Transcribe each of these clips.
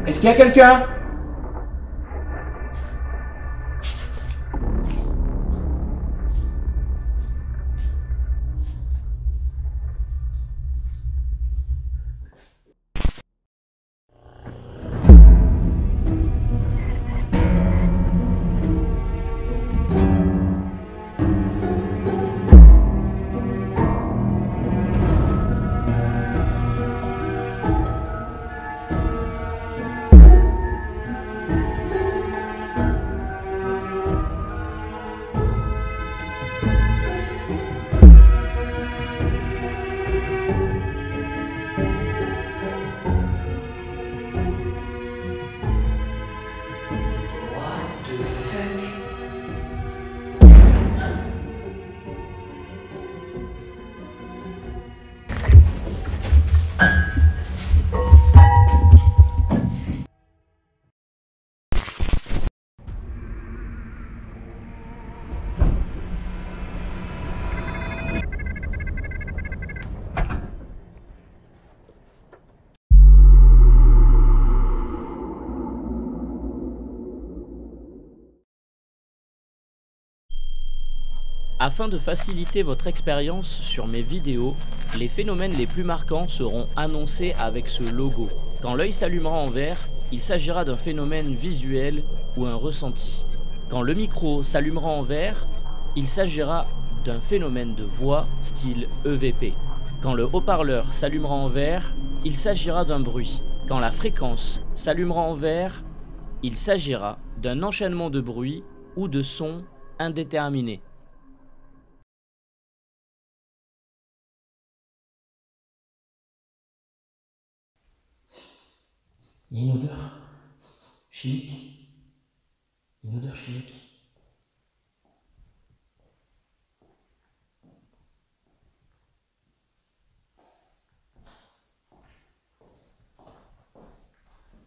Est-ce qu'il y a quelqu'un? Afin de faciliter votre expérience sur mes vidéos, les phénomènes les plus marquants seront annoncés avec ce logo. Quand l'œil s'allumera en vert, il s'agira d'un phénomène visuel ou un ressenti. Quand le micro s'allumera en vert, il s'agira d'un phénomène de voix style EVP. Quand le haut-parleur s'allumera en vert, il s'agira d'un bruit. Quand la fréquence s'allumera en vert, il s'agira d'un enchaînement de bruits ou de sons indéterminés. Il y a une odeur chimique. Une odeur chimique.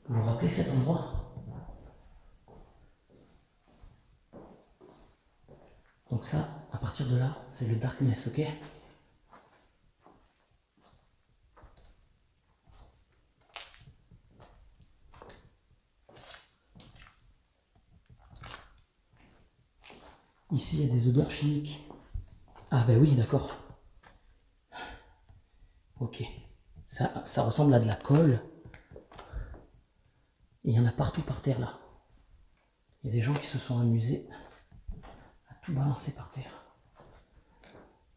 Vous vous rappelez cet endroit? Donc ça, à partir de là, c'est le darkness, ok? Ici, il y a des odeurs chimiques. Ah ben oui, d'accord. Ok. Ça ressemble à de la colle. Et il y en a partout par terre, là. Il y a des gens qui se sont amusés à tout balancer par terre.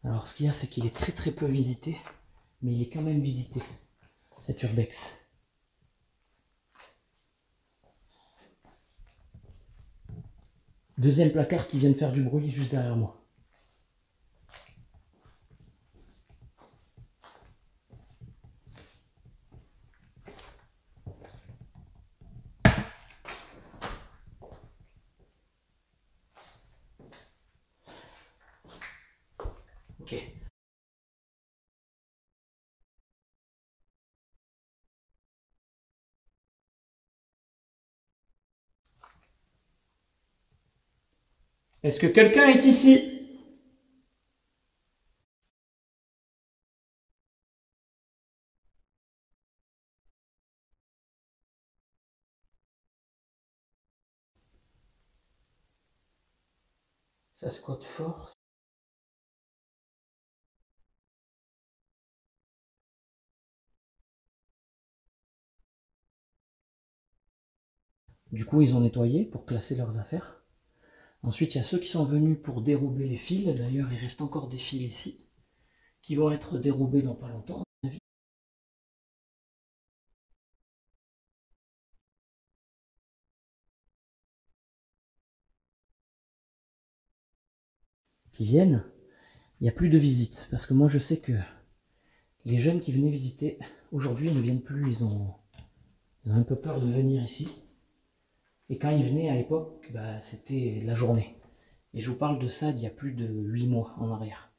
Alors, ce qu'il y a, c'est qu'il est très très peu visité. Mais il est quand même visité, cet urbex. Deuxième placard qui vient de faire du bruit juste derrière moi. Ok. Est-ce que quelqu'un est ici? Ça squatte fort. Du coup, ils ont nettoyé pour classer leurs affaires. Ensuite, il y a ceux qui sont venus pour dérober les fils. D'ailleurs, il reste encore des fils ici, qui vont être dérobés dans pas longtemps, à mon avis. Qui viennent. Il n'y a plus de visite. Parce que moi, je sais que les jeunes qui venaient visiter, aujourd'hui, ils ne viennent plus. Ils ont un peu peur de venir ici. Et quand ils venaient à l'époque, bah, c'était la journée. Et je vous parle de ça d'il y a plus de 8 mois en arrière.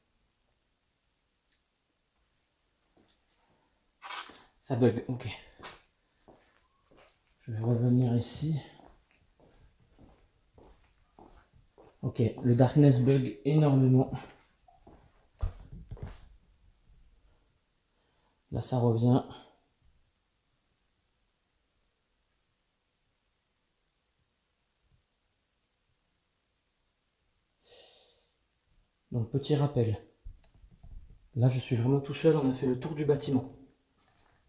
Ça bug, ok. Je vais revenir ici. Ok, le darkness bug énormément. Là, ça revient. Donc petit rappel. Là je suis vraiment tout seul, on a fait le tour du bâtiment.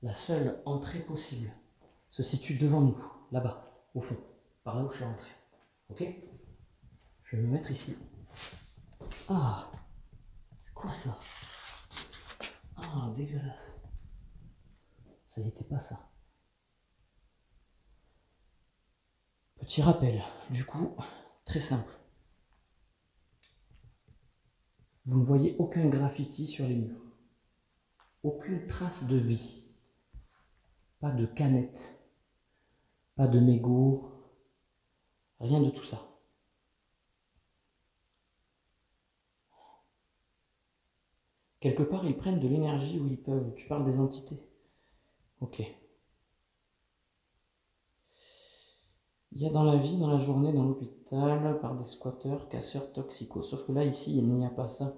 La seule entrée possible se situe devant nous, là-bas, au fond, par là où je suis rentré. Ok? Je vais me mettre ici. Ah! C'est quoi ça? Ah, dégueulasse. Ça n'était pas ça. Petit rappel, du coup, très simple. Vous ne voyez aucun graffiti sur les murs. Aucune trace de vie. Pas de canettes. Pas de mégots. Rien de tout ça. Quelque part, ils prennent de l'énergie où ils peuvent. Tu parles des entités. Ok. Il y a dans la vie, dans la journée, dans l'hôpital, par des squatteurs, casseurs, toxicos. Sauf que là, ici, il n'y a pas ça.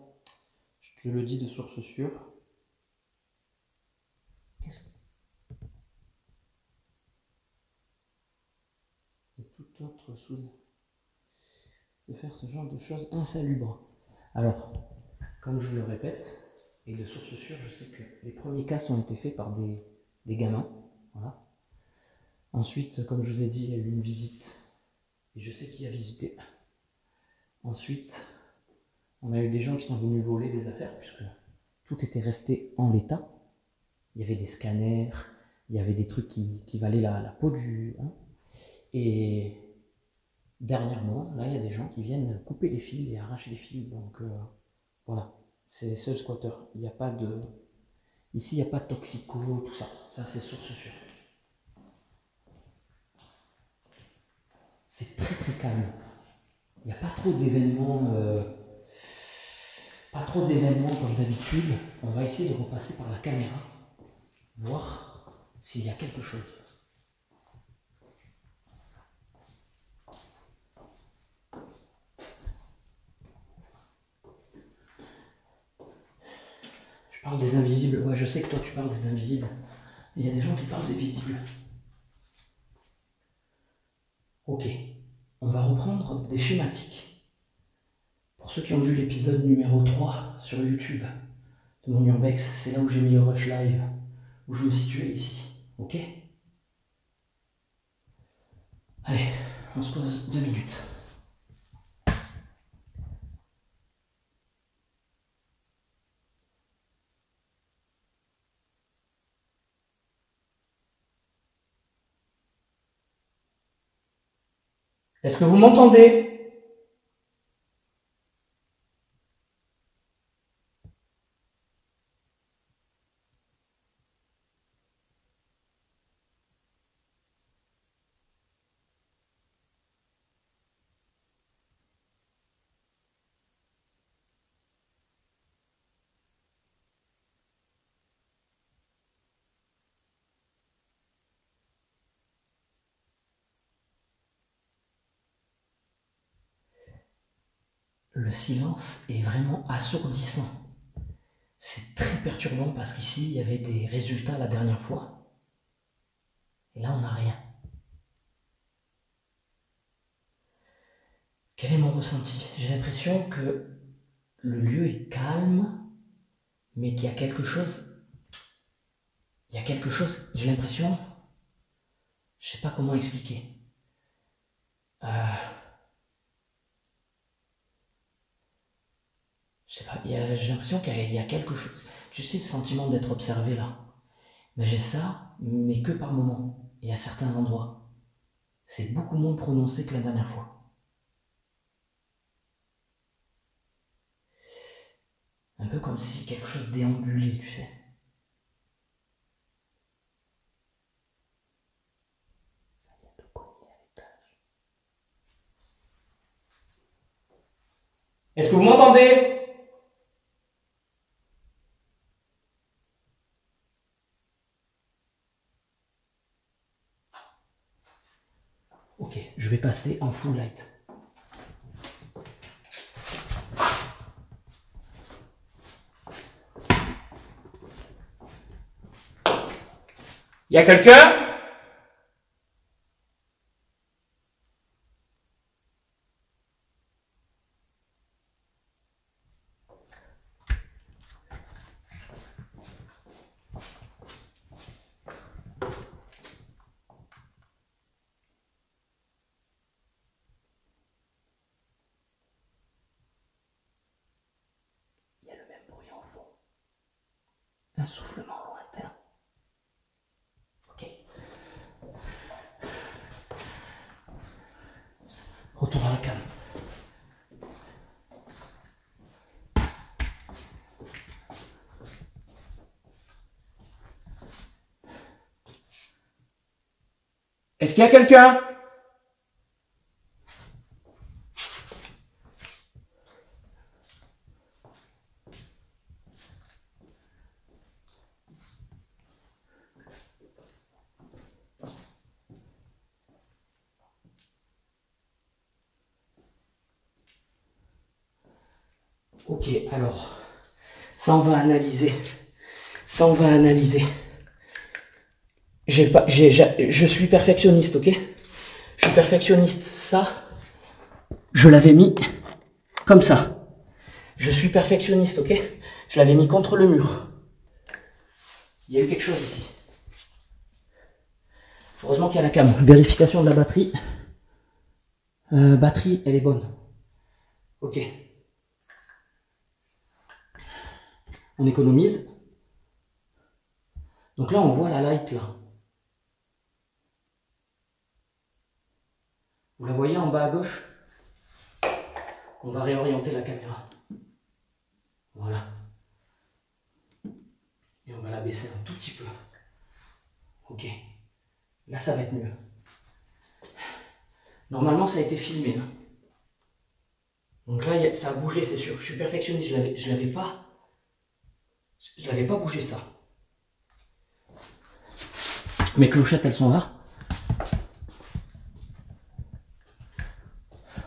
Je te le dis de source sûre. Qu'est-ce que... Et tout autre sous... de faire ce genre de choses insalubres. Alors, comme je le répète, et de source sûre, je sais que les premiers cas ont été faits par des gamins. Voilà. Ensuite, comme je vous ai dit, il y a eu une visite. Et je sais qui a visité. Ensuite, on a eu des gens qui sont venus voler des affaires, puisque tout était resté en l'état. Il y avait des scanners, il y avait des trucs qui valaient la peau du... Hein. Et dernièrement, là, il y a des gens qui viennent couper les fils et arracher les fils. Donc, voilà. C'est les seuls squatteurs. Il n'y a pas de... Ici, il n'y a pas de toxico, tout ça. Ça, c'est source sûre. C'est très très calme. Il n'y a pas trop d'événements... Pas trop d'événements comme d'habitude. On va essayer de repasser par la caméra. Voir s'il y a quelque chose. Je parle des invisibles. Ouais, je sais que toi tu parles des invisibles. Il y a des gens qui parlent des visibles. Ok. On va reprendre des schématiques. Pour ceux qui ont vu l'épisode numéro 3 sur YouTube de mon Urbex, c'est là où j'ai mis le rush live, où je me situais ici. Ok? Allez, on se pose 2 minutes. Est-ce que vous m'entendez? Le silence est vraiment assourdissant. C'est très perturbant parce qu'ici, il y avait des résultats la dernière fois. Et là, on n'a rien. Quel est mon ressenti? J'ai l'impression que le lieu est calme, mais qu'il y a quelque chose. Il y a quelque chose, j'ai l'impression. Je sais pas comment expliquer. Je sais pas, j'ai l'impression qu'il y a quelque chose. Tu sais, ce sentiment d'être observé là. Ben, j'ai ça, mais que par moment, et à certains endroits. C'est beaucoup moins prononcé que la dernière fois. Un peu comme si quelque chose déambulait, tu sais. Ça vient de cogner à l'étage. Est-ce que vous m'entendez? Ok, je vais passer en full light. Y a quelqu'un? soufflement lointain. Ok. Retour à la cam. Est-ce qu'il y a quelqu'un? Ok, alors, ça on va analyser. Je suis perfectionniste, ok? Je suis perfectionniste. Ça, je l'avais mis comme ça. Je suis perfectionniste, ok? Je l'avais mis contre le mur. Il y a eu quelque chose ici. Heureusement qu'il y a la cam. Vérification de la batterie. Batterie, elle est bonne. Ok. On économise. Donc là, on voit la light là. Vous la voyez en bas à gauche? On va réorienter la caméra. Voilà. Et on va la baisser un tout petit peu. Ok. Là, ça va être mieux. Normalement, ça a été filmé. Hein. Donc là, ça a bougé, c'est sûr. Je suis perfectionniste, je l'avais pas bougé ça. Mes clochettes, elles sont là.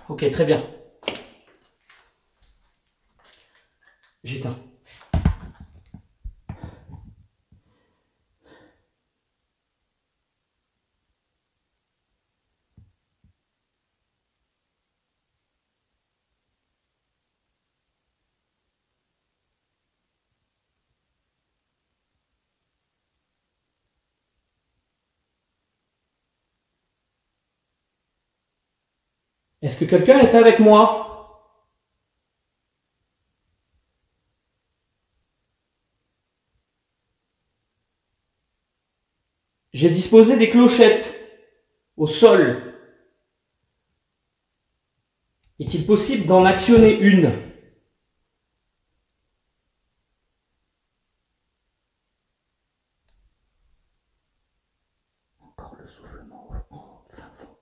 Ok, très bien. J'éteins. Est-ce que quelqu'un est avec moi? J'ai disposé des clochettes au sol. Est-il possible d'en actionner une? Encore le soufflement en fin fond.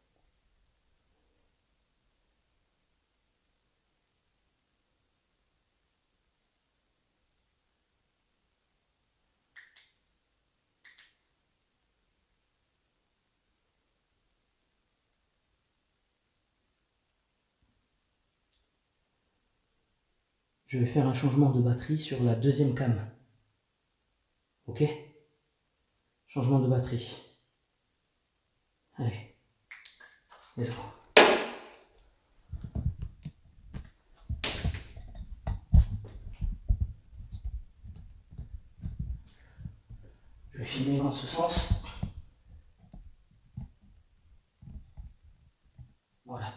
Je vais faire un changement de batterie sur la deuxième cam. Ok? Changement de batterie. Allez. Let's go. Je vais filmer dans ce sens. Voilà.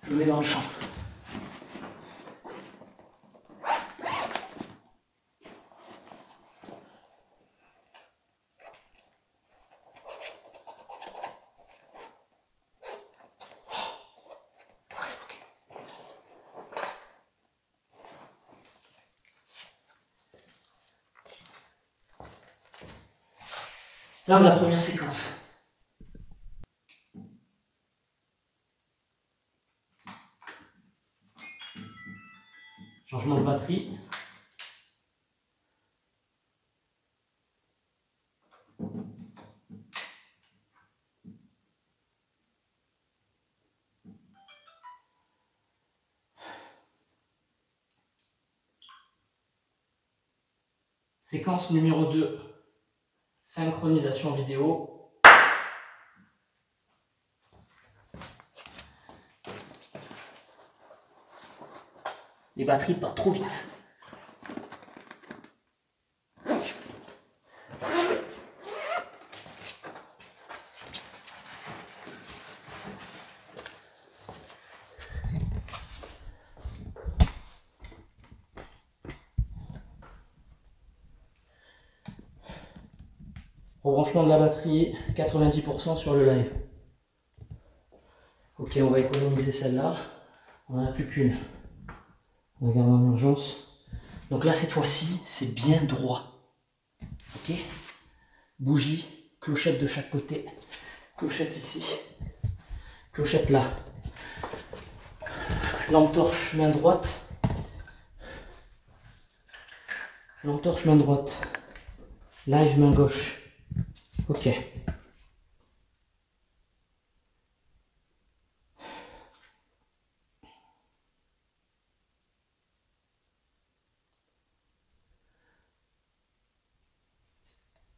Je le mets dans le champ. Là, la première séquence. Changement de batterie. Séquence numéro 2. Synchronisation vidéo. Les batteries partent trop vite. Rebranchement de la batterie, 90% sur le live. Ok, on va économiser celle-là. On n'en a plus qu'une. On regarde en urgence. Donc là, cette fois-ci, c'est bien droit. Ok. Bougie, clochette de chaque côté. Clochette ici. Clochette là. Lampe torche, main droite. Lampe torche, main droite. Live, main gauche. Ok.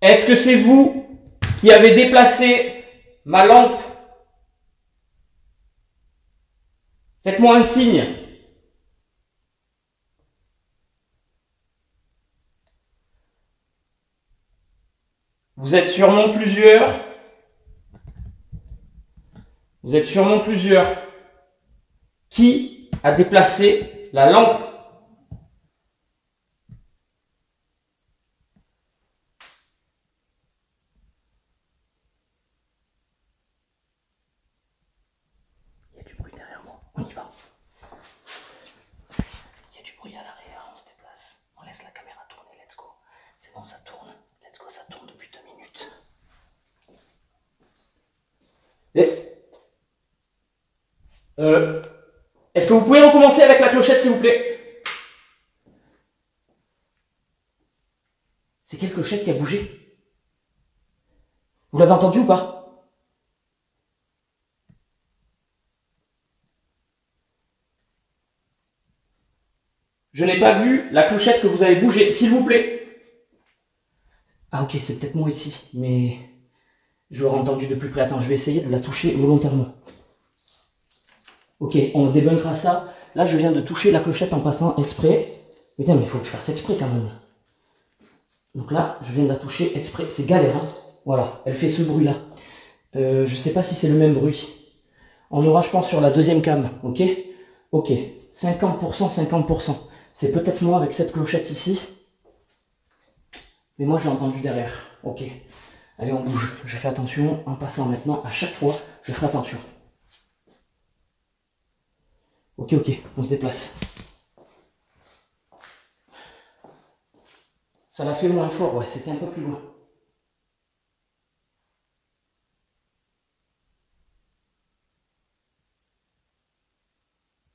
Est-ce que c'est vous qui avez déplacé ma lampe? Faites-moi un signe. Vous êtes sûrement plusieurs. Vous êtes sûrement plusieurs. Qui a déplacé la lampe? Il y a du bruit derrière moi. On y va. Il y a du bruit à l'arrière. On se déplace. On laisse la caméra tourner. Let's go. C'est bon, ça tourne. Let's go, ça tourne depuis 2 minutes. Est-ce que vous pouvez recommencer avec la clochette, s'il vous plaît? C'est quelle clochette qui a bougé? Vous l'avez entendu ou pas? Je n'ai pas vu la clochette que vous avez bougée, s'il vous plaît. Ah ok, c'est peut-être moi ici, mais je l'aurais entendu de plus près. Attends, je vais essayer de la toucher volontairement. Ok, on débunkera ça. Là, je viens de toucher la clochette en passant exprès. Putain, mais il faut que je fasse exprès quand même. Donc là, je viens de la toucher exprès. C'est galère, hein. Voilà, elle fait ce bruit-là. Je sais pas si c'est le même bruit. On aura, je pense, sur la deuxième cam. Ok. Ok. 50%, 50%. C'est peut-être moi avec cette clochette ici. Mais moi, je l'ai entendu derrière. Ok. Allez, on bouge. Je fais attention en passant maintenant. À chaque fois, je ferai attention. Ok, ok. On se déplace. Ça l'a fait moins fort. Ouais, c'était un peu plus loin.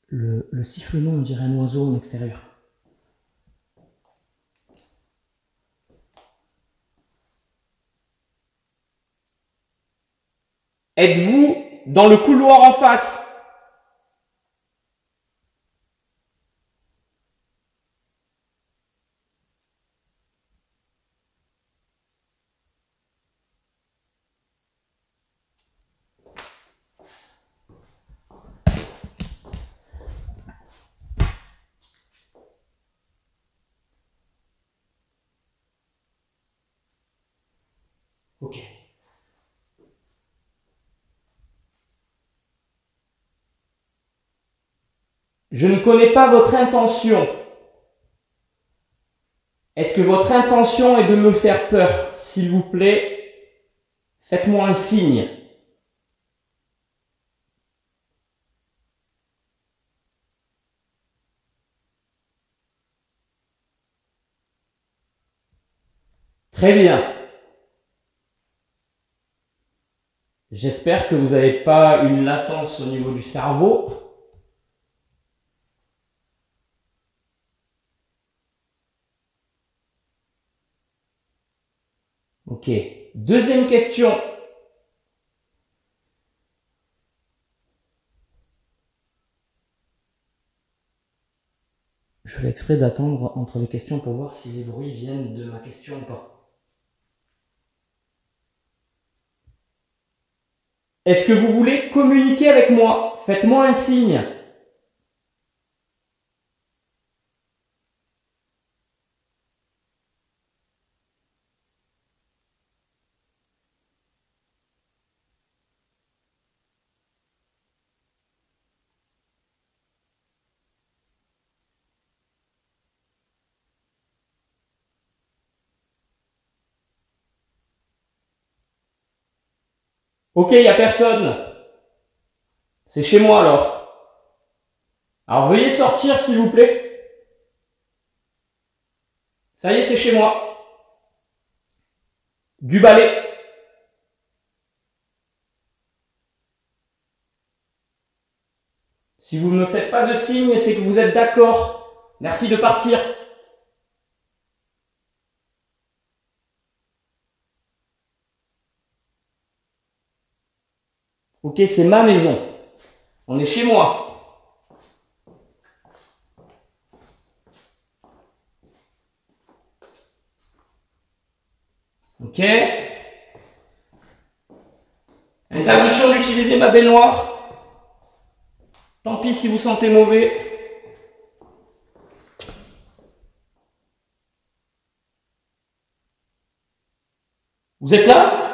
Le sifflement, on dirait un oiseau en extérieur. Êtes-vous dans le couloir en face? Ok. Je ne connais pas votre intention. Est-ce que votre intention est de me faire peur? S'il vous plaît, faites-moi un signe. Très bien. J'espère que vous n'avez pas une latence au niveau du cerveau. Ok. Deuxième question. Je fais exprès d'attendre entre les questions pour voir si les bruits viennent de ma question ou pas. Est-ce que vous voulez communiquer avec moi? Faites-moi un signe. Ok, il n'y a personne. C'est chez moi alors. Alors veuillez sortir s'il vous plaît. Ça y est, c'est chez moi. Du balai. Si vous ne me faites pas de signe, c'est que vous êtes d'accord. Merci de partir. Ok, c'est ma maison. On est chez moi. Ok. Interdiction d'utiliser ma baignoire. Tant pis si vous sentez mauvais. Vous êtes là?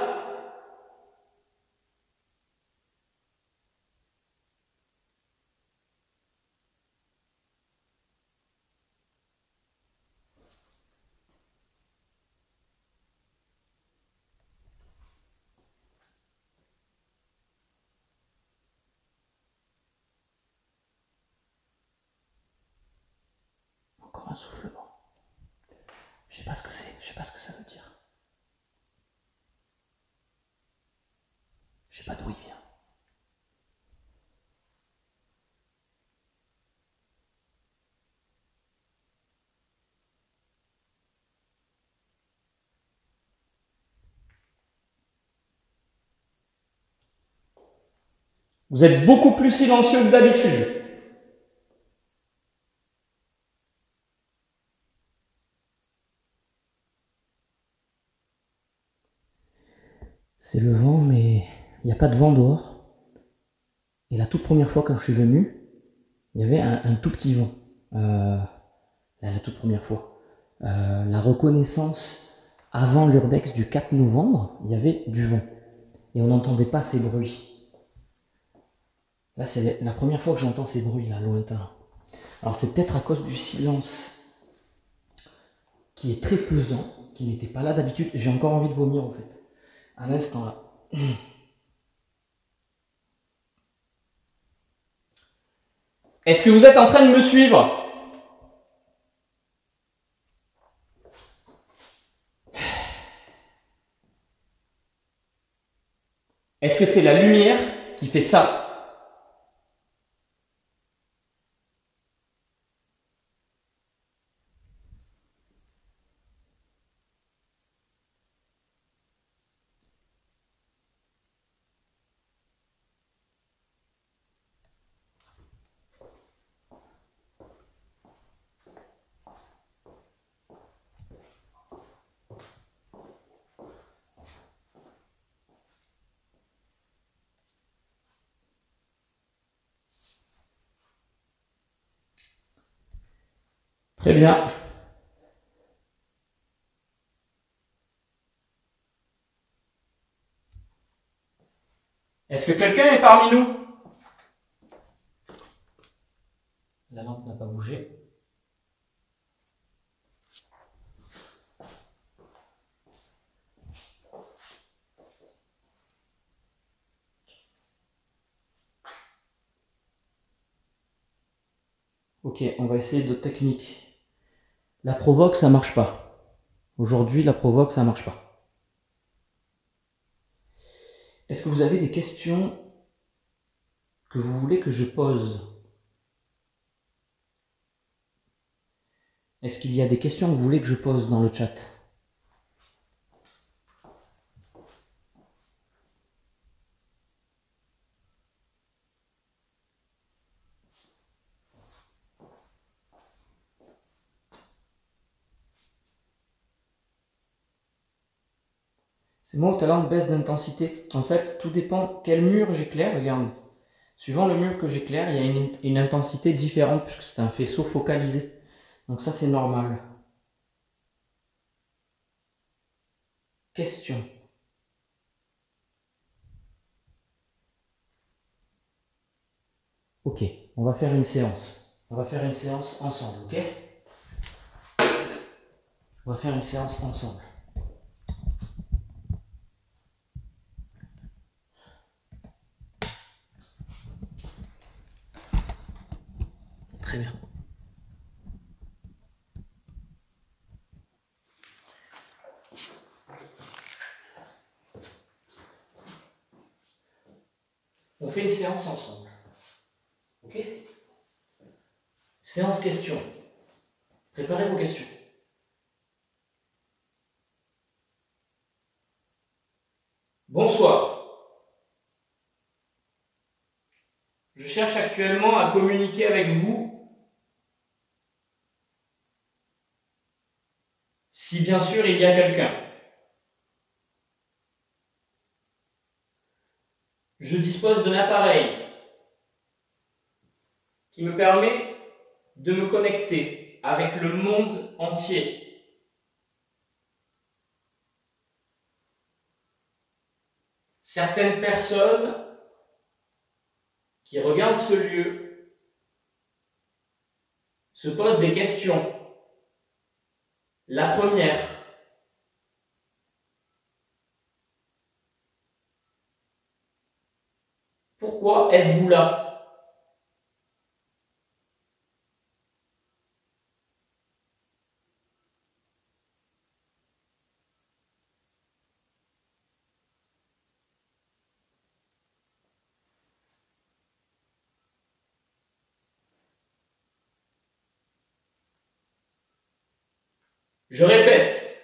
Encore un soufflement. Je sais pas ce que c'est, je sais pas ce que ça veut dire. Je sais pas d'où il vient. Vous êtes beaucoup plus silencieux que d'habitude. C'est le vent, mais il n'y a pas de vent dehors. Et la toute première fois quand je suis venu, il y avait un tout petit vent. La toute première fois. La reconnaissance avant l'urbex du 4 novembre, il y avait du vent. Et on n'entendait pas ces bruits. Là, c'est la première fois que j'entends ces bruits, là, lointains. Alors, c'est peut-être à cause du silence qui est très pesant, qui n'était pas là d'habitude. J'ai encore envie de vomir, en fait. À l'instant, là. Est-ce que vous êtes en train de me suivre? Est-ce que c'est la lumière qui fait ça? Très bien. Est-ce que quelqu'un est parmi nous? La lampe n'a pas bougé. Ok, on va essayer d'autres techniques. La provoque, ça marche pas. Aujourd'hui, la provoque, ça marche pas. Est-ce que vous avez des questions que vous voulez que je pose? Est-ce qu'il y a des questions que vous voulez que je pose dans le chat? C'est moi où ta lampe baisse d'intensité. En fait, tout dépend quel mur j'éclaire. Regarde. Suivant le mur que j'éclaire, il y a une intensité différente puisque c'est un faisceau focalisé. Donc ça, c'est normal. Question. Ok, on va faire une séance. On va faire une séance ensemble, ok? On va faire une séance ensemble. Très bien. On fait une séance ensemble. Ok? Séance questions. Préparez vos questions. Bonsoir. Je cherche actuellement à communiquer avec vous, si bien sûr il y a quelqu'un. Je dispose d'un appareil qui me permet de me connecter avec le monde entier. Certaines personnes qui regardent ce lieu se posent des questions. La première: pourquoi êtes-vous là? Je répète,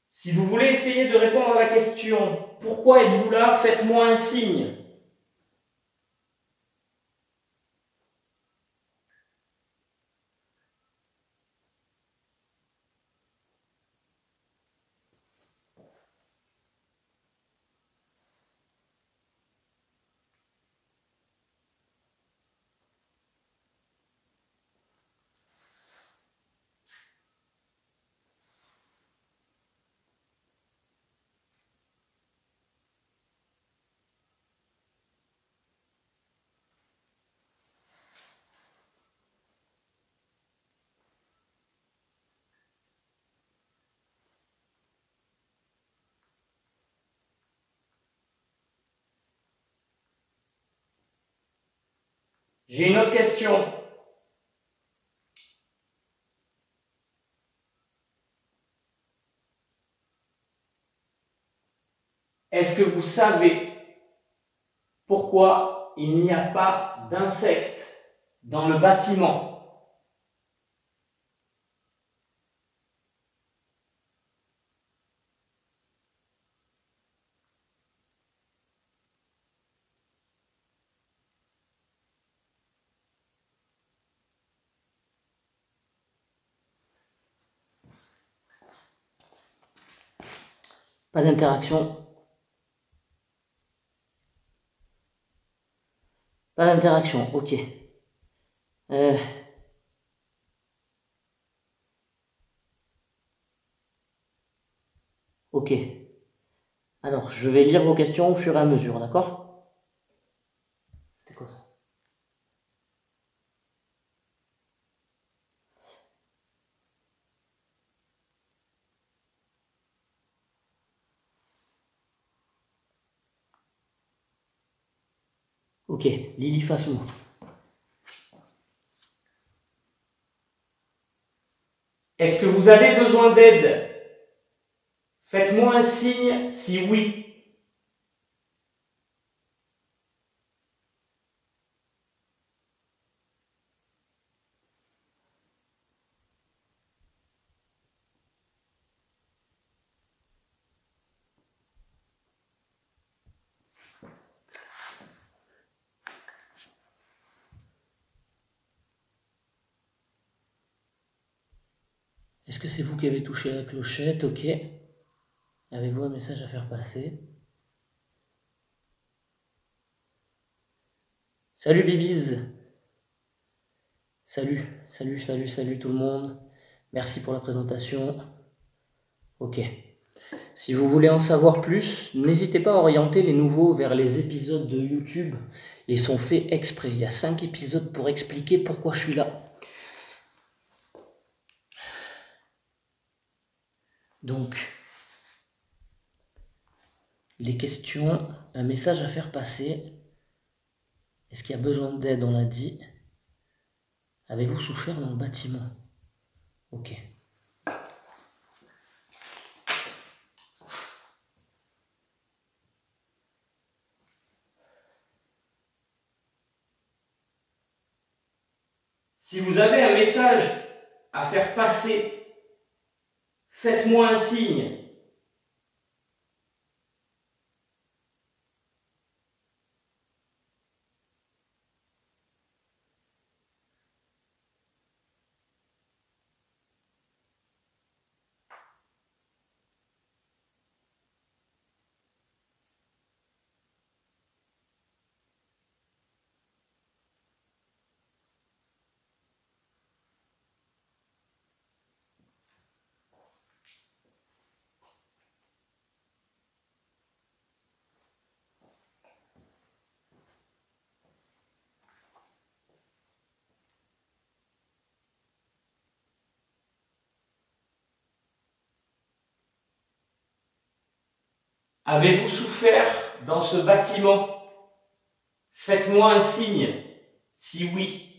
si vous voulez essayer de répondre à la question « Pourquoi êtes-vous là ?», faites-moi un signe. J'ai une autre question. Est-ce que vous savez pourquoi il n'y a pas d'insectes dans le bâtiment? Pas d'interaction. Pas d'interaction, ok. Ok. Alors, je vais lire vos questions au fur et à mesure, d'accord? C'était quoi ça? Ok, Lily face-moi. Est-ce que vous avez besoin d'aide? Faites-moi un signe si oui. Est-ce que c'est vous qui avez touché la clochette? Ok. Avez-vous un message à faire passer? Salut Bibiz. Salut tout le monde. Merci pour la présentation. Ok. Si vous voulez en savoir plus, n'hésitez pas à orienter les nouveaux vers les épisodes de YouTube. Ils sont faits exprès. Il y a 5 épisodes pour expliquer pourquoi je suis là. Donc, les questions, un message à faire passer. Est-ce qu'il y a besoin d'aide? On l'a dit. Avez-vous souffert dans le bâtiment? Ok. Si vous avez un message à faire passer, faites-moi un signe. Avez-vous souffert dans ce bâtiment? Faites-moi un signe, si oui.